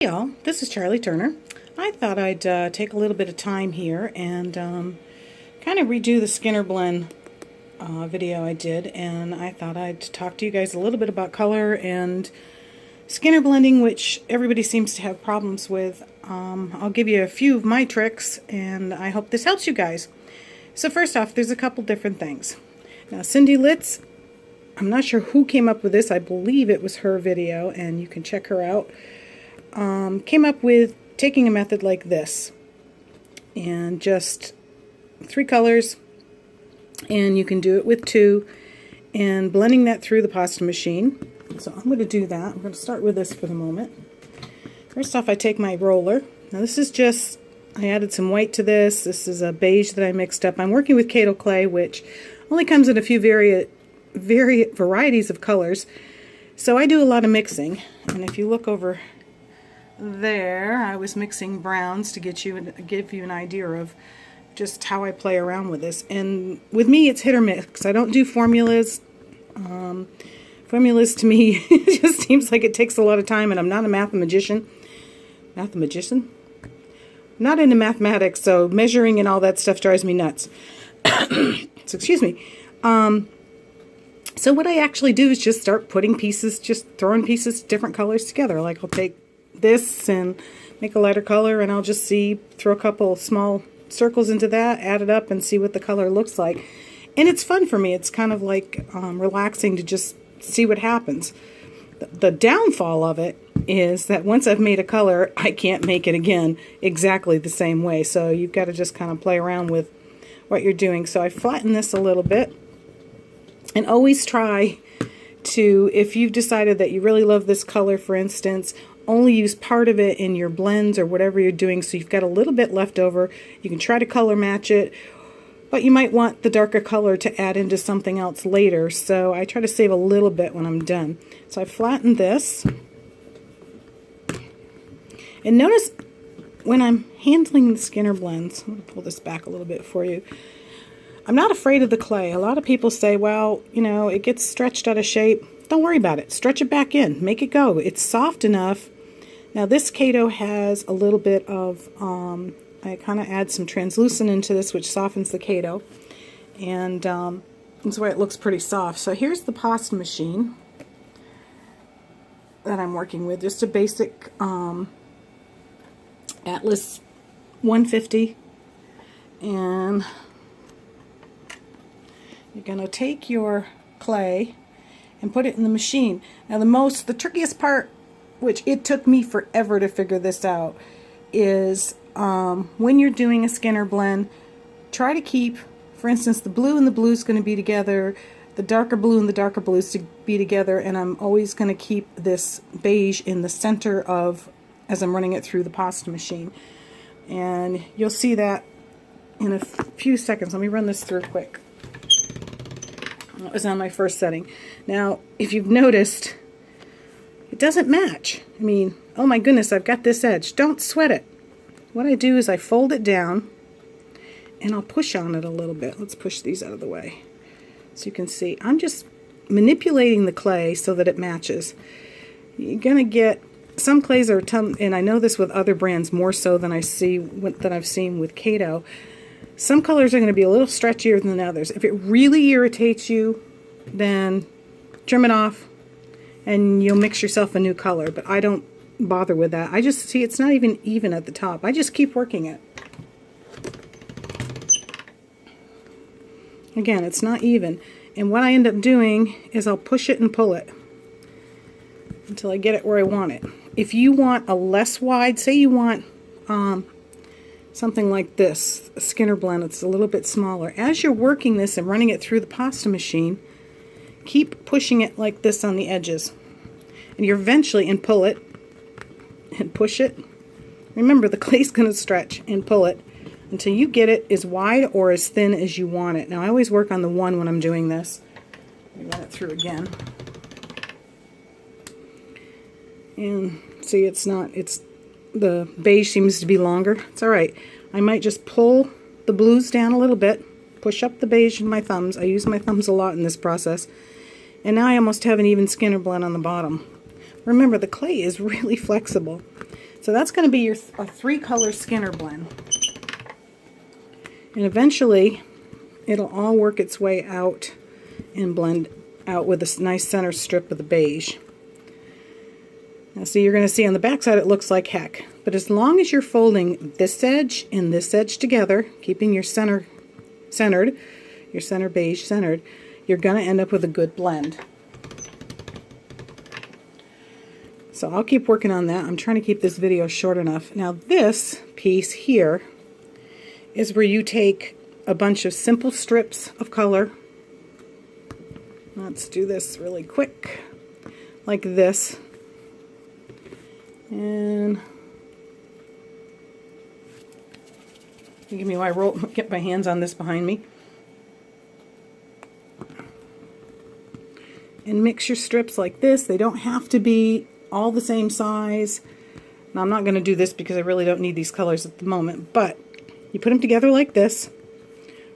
Hey y'all, this is Charlie Turner. I thought I'd take a little bit of time here and kind of redo the Skinner blend video I did, and I thought I'd talk to you guys a little bit about color and Skinner blending, which everybody seems to have problems with. I'll give you a few of my tricks, and I hope this helps you guys. So first off, there's a couple different things. Now, Cindy Litz, I'm not sure who came up with this. I believe it was her video, and you can check her out. Came up with taking a method like this and just 3 colors, and you can do it with 2, and blending that through the pasta machine. So I'm going to do that. I'm going to start with this for the moment. First off, I take my roller. Now this is just, I added some white to this. This is a beige that I mixed up. I'm working with Kato clay, which only comes in a few varieties of colors. So I do a lot of mixing, and if you look over there, I was mixing browns to give you an idea of just how I play around with this. And with me, it's hit or miss. I don't do formulas. Formulas to me, it just seems like it takes a lot of time, and I'm not a mathematician. Mathematician? Not into mathematics, so measuring and all that stuff drives me nuts. So excuse me. So what I actually do is just start putting pieces, just throwing pieces, different colors together. Like I'll take this and make a lighter color, and I'll just throw a couple small circles into that, add it up, and see what the color looks like. And it's fun for me. It's kind of like relaxing to just see what happens. The downfall of it is that once I've made a color, I can't make it again exactly the same way. So you've got to just kind of play around with what you're doing. So I flatten this a little bit, and always try to, if you've decided that you really love this color, for instance, only use part of it in your blends or whatever you're doing, so you've got a little bit left over. You can try to color match it, but you might want the darker color to add into something else later, so I try to save a little bit when I'm done. So I flattened this, and notice when I'm handling the Skinner blends, I'm going to pull this back a little bit for you, I'm not afraid of the clay. A lot of people say, well, you know, it gets stretched out of shape. Don't worry about it. Stretch it back in. Make it go. It's soft enough. Now this Kato has a little bit of, I kind of add some translucent into this, which softens the Kato. And that's why it looks pretty soft. So here's the pasta machine that I'm working with. Just a basic Atlas 150. And you're going to take your clay and put it in the machine. Now the trickiest part, which it took me forever to figure this out, is when you're doing a Skinner blend, try to keep, for instance, the blue and the blue is going to be together, the darker blue and the darker blue is to be together, and I'm always going to keep this beige in the center of, as I'm running it through the pasta machine. And you'll see that in a few seconds. Let me run this through quick. That was on my first setting. Now, if you've noticed, it doesn't match. I mean, oh my goodness, I've got this edge. Don't sweat it. What I do is I fold it down, and I'll push on it a little bit. Let's push these out of the way. So you can see, I'm just manipulating the clay so that it matches. You're going to get, some clays are, and I know this with other brands more so than I've seen with Kato. Some colors are going to be a little stretchier than others. If it really irritates you, then trim it off and you'll mix yourself a new color. But I don't bother with that. I just see it's not even at the top. I just keep working it. Again, it's not even. And what I end up doing is I'll push it and pull it until I get it where I want it. If you want a less wide, say you want something like this, a Skinner blend, it's a little bit smaller. As you're working this and running it through the pasta machine, keep pushing it like this on the edges. And you're eventually, and pull it, and push it. Remember, the clay's going to stretch, and pull it until you get it as wide or as thin as you want it. Now, I always work on the one when I'm doing this. Let me run it through again. And see, the beige seems to be longer. It's alright. I might just pull the blues down a little bit, push up the beige in my thumbs. I use my thumbs a lot in this process. And now I almost have an even Skinner blend on the bottom. Remember, the clay is really flexible. So that's going to be your a 3-color Skinner blend. And eventually it'll all work its way out and blend out with a nice center strip of the beige. Now see, you're going to see on the back side it looks like heck. But as long as you're folding this edge and this edge together, keeping your center centered, your center beige centered, you're going to end up with a good blend. So I'll keep working on that. I'm trying to keep this video short enough. Now this piece here is where you take a bunch of simple strips of color. Let's do this really quick, like this. And give me while I get my hands on this behind me. And mix your strips like this. They don't have to be all the same size. Now I'm not going to do this because I really don't need these colors at the moment, but you put them together like this,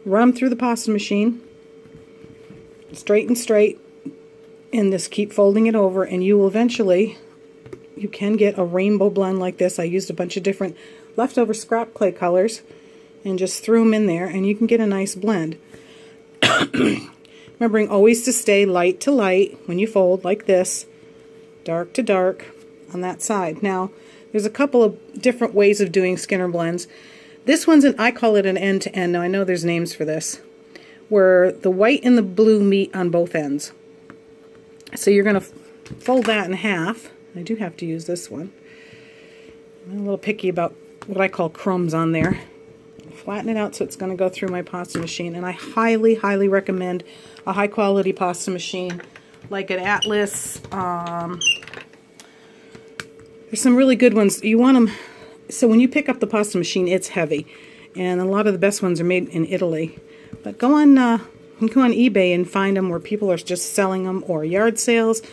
run them through the pasta machine, straight and straight, and just keep folding it over, and you will eventually, you can get a rainbow blend like this. I used a bunch of different leftover scrap clay colors and just threw them in there, and you can get a nice blend. Remembering always to stay light to light when you fold like this, dark to dark on that side. Now, there's a couple of different ways of doing Skinner blends. This one's I call it an end to end. Now I know there's names for this, where the white and the blue meet on both ends. So you're going to fold that in half. I do have to use this one. I'm a little picky about what I call crumbs on there. Flatten it out so it's going to go through my pasta machine, and I highly, highly recommend a high quality pasta machine like an Atlas. There's some really good ones. You want them, so when you pick up the pasta machine, it's heavy, and a lot of the best ones are made in Italy. But go on eBay and find them where people are just selling them, or yard sales.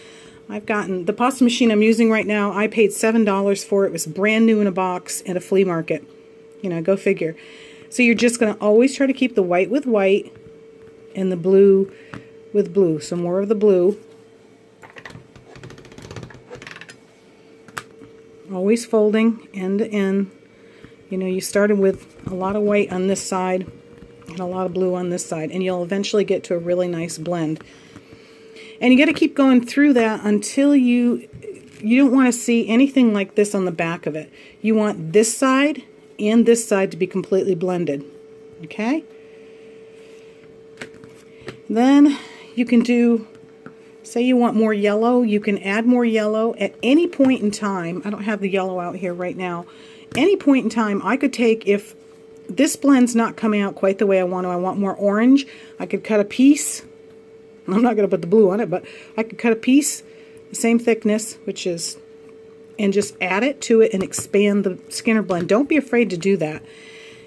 I've gotten the pasta machine I'm using right now. I paid $7 for it. It was brand new in a box at a flea market. You know, go figure. So you're just going to always try to keep the white with white and the blue with blue. So more of the blue. Always folding end to end. You know, you started with a lot of white on this side and a lot of blue on this side, and you'll eventually get to a really nice blend. And you got to keep going through that until you don't want to see anything like this on the back of it. You want this side and this side to be completely blended. Okay? Then you can do, say you want more yellow, you can add more yellow at any point in time. I don't have the yellow out here right now. Any point in time, I could take, if this blend's not coming out quite the way I want more orange, I could cut a piece. I'm not going to put the blue on it, but I could cut a piece, the same thickness, which is, and just add it to it and expand the Skinner blend. Don't be afraid to do that.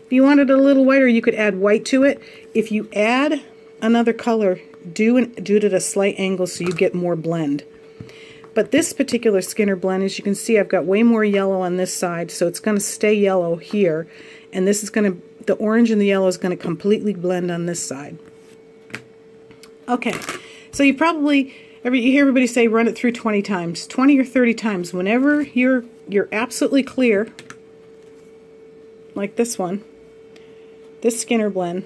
If you wanted it a little whiter, you could add white to it. If you add another color, do it at a slight angle so you get more blend. But this particular Skinner blend, as you can see, I've got way more yellow on this side, so it's going to stay yellow here. And this is going to, the orange and the yellow is going to completely blend on this side. Okay, so you probably, you hear everybody say run it through 20 times, 20 or 30 times. Whenever you're absolutely clear, like this one, this Skinner blend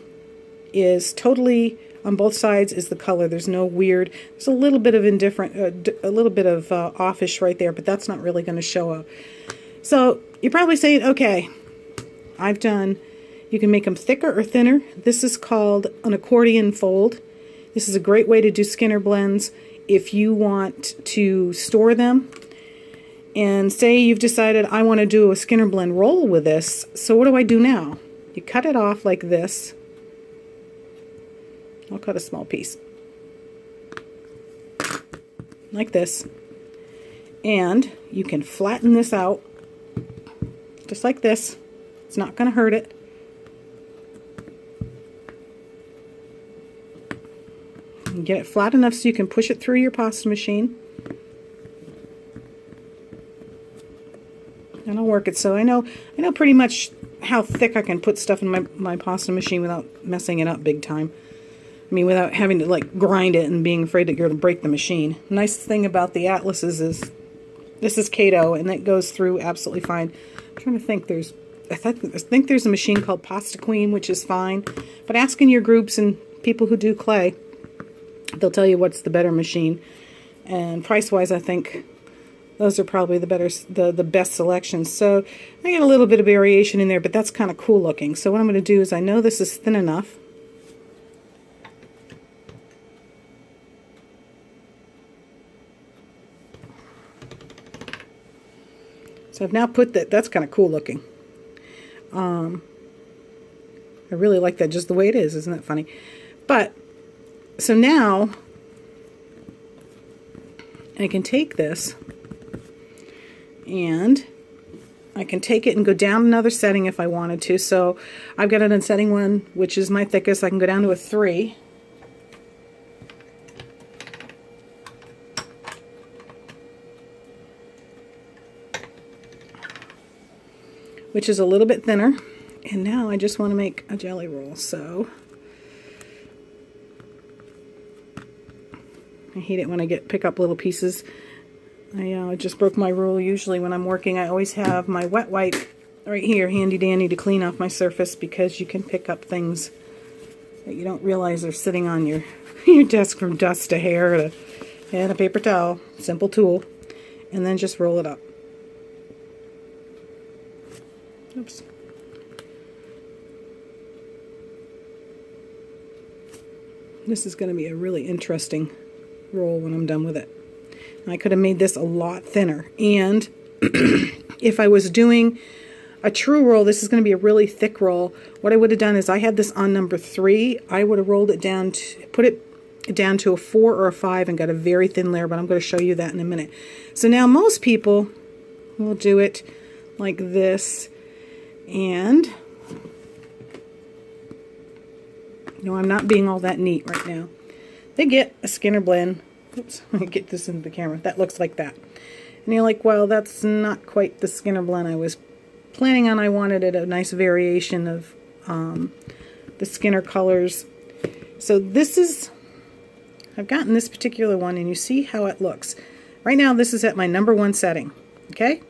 is totally, on both sides is the color. There's no weird, there's a little bit of indifferent, a little bit of offish right there, but that's not really going to show up. So you're probably saying, okay, I've done, you can make them thicker or thinner. This is called an accordion fold. This is a great way to do Skinner blends if you want to store them. And say you've decided I want to do a Skinner blend roll with this. So what do I do now? You cut it off like this. I'll cut a small piece. Like this. And you can flatten this out. Just like this. It's not going to hurt it. And get it flat enough so you can push it through your pasta machine. And I'll work it so I know pretty much how thick I can put stuff in my pasta machine without messing it up big time. I mean, without having to like grind it and being afraid that you're going to break the machine. The nice thing about the Atlases is This is Kato, and it goes through absolutely fine. I'm trying to think. I think there's a machine called Pasta Queen, which is fine. But ask in your groups and people who do clay, they'll tell you what's the better machine. And price-wise, I think those are probably the best selections. So I get a little bit of variation in there, but that's kind of cool looking. So what I'm going to do is, I know this is thin enough. So I've now put that's kind of cool looking. I really like that just the way it is. Isn't that funny? But, so now I can take this and I can take it and go down another setting if I wanted to. So I've got it in setting 1, which is my thickest. I can go down to a 3. Which is a little bit thinner. And now I just want to make a jelly roll. So I hate it when I pick up little pieces. I just broke my rule. Usually when I'm working, I always have my wet wipe right here, handy dandy, to clean off my surface, because you can pick up things that you don't realize are sitting on your desk, from dust to hair and a paper towel. Simple tool. And then just roll it up. Oops. This is going to be a really interesting roll when I'm done with it. I could have made this a lot thinner. And if I was doing a true roll, this is going to be a really thick roll. What I would have done is, I had this on number 3. I would have rolled it down put it down to a 4 or a 5 and got a very thin layer, but I'm going to show you that in a minute. So now most people will do it like this. And no, I'm not being all that neat right now. They get a Skinner blend. Oops, let me get this into the camera. That looks like that. And you're like, well, that's not quite the Skinner blend I was planning on. I wanted it a nice variation of the Skinner colors. So this is, I've gotten this particular one, and you see how it looks. Right now, this is at my number 1 setting. Okay?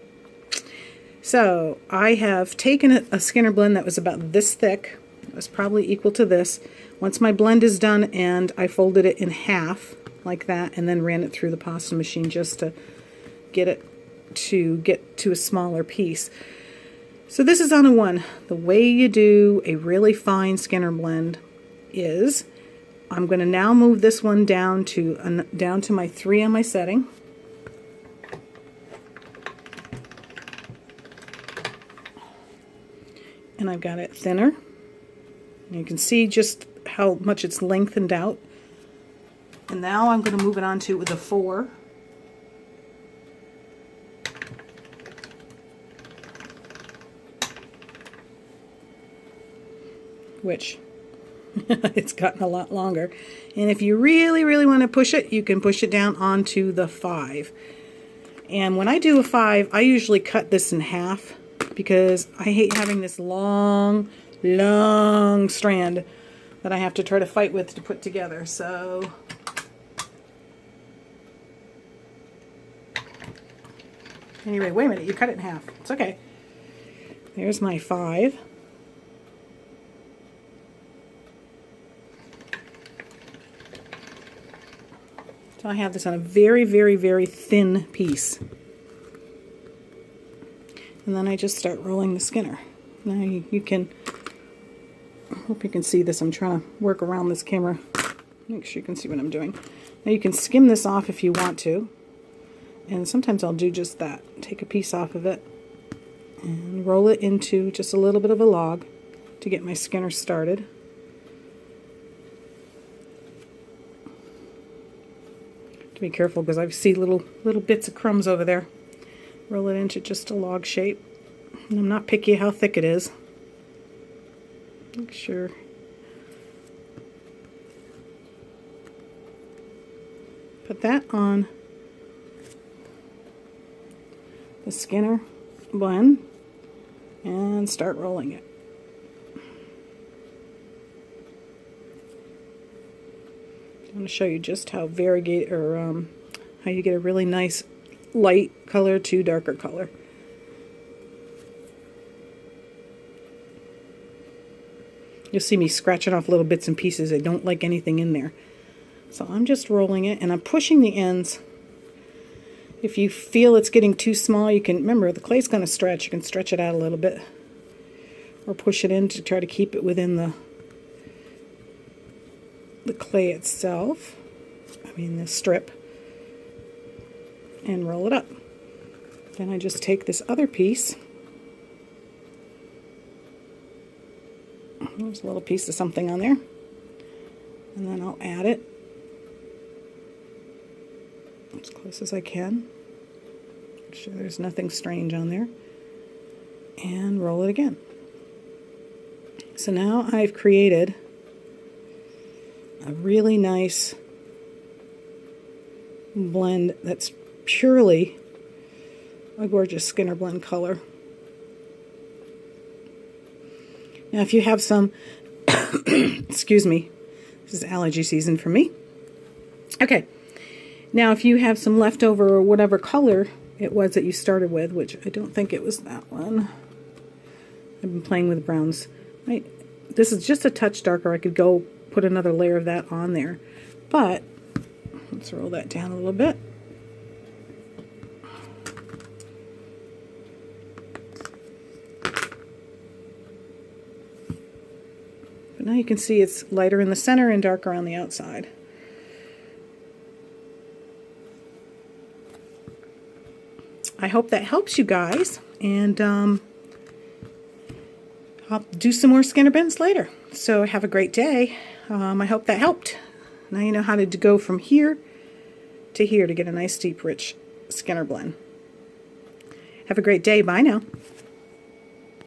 So I have taken a Skinner blend that was about this thick. It was probably equal to this. Once my blend is done, and I folded it in half like that, and then ran it through the pasta machine just to get it to a smaller piece. So this is on a 1. The way you do a really fine Skinner blend is, I'm going to now move this one down to my 3 on my setting. And I've got it thinner. And you can see just how much it's lengthened out. And now I'm going to move it on to the 4. Which it's gotten a lot longer. And if you really, really want to push it, you can push it down onto the 5. And when I do a 5, I usually cut this in half, because I hate having this long strand that I have to try to fight with to put together. So anyway, wait a minute, you cut it in half. It's okay. There's my 5. So I have this on a very, very, very thin piece. And then I just start rolling the Skinner. Now you can, I hope you can see this. I'm trying to work around this camera. Make sure you can see what I'm doing. Now you can skim this off if you want to. And sometimes I'll do just that. Take a piece off of it and roll it into just a little bit of a log to get my Skinner started. To be careful, because I see little bits of crumbs over there. Roll it into just a log shape. And I'm not picky how thick it is. Make sure. Put that on the Skinner blend and start rolling it. I'm going to show you just how variegated, or how you get a really nice light color to darker color. You'll see me scratching off little bits and pieces. I don't like anything in there. So I'm just rolling it, and I'm pushing the ends. If you feel it's getting too small, you can, remember, the clay's going to stretch. You can stretch it out a little bit. Or push it in to try to keep it within the clay itself. The strip. And roll it up. Then I just take this other piece. There's a little piece of something on there. And then I'll add it as close as I can. Make sure there's nothing strange on there. And roll it again. So now I've created a really nice blend that's purely a gorgeous Skinner blend color. Now if you have some, excuse me, this is allergy season for me. Okay, now if you have some leftover or whatever color it was that you started with, which I don't think it was that one. I've been playing with browns. This is just a touch darker. I could go put another layer of that on there. But let's roll that down a little bit. But now you can see it's lighter in the center and darker on the outside. I hope that helps you guys, and I'll do some more Skinner blends later. So have a great day. I hope that helped. Now you know how to go from here to here to get a nice deep rich Skinner blend. Have a great day. Bye now.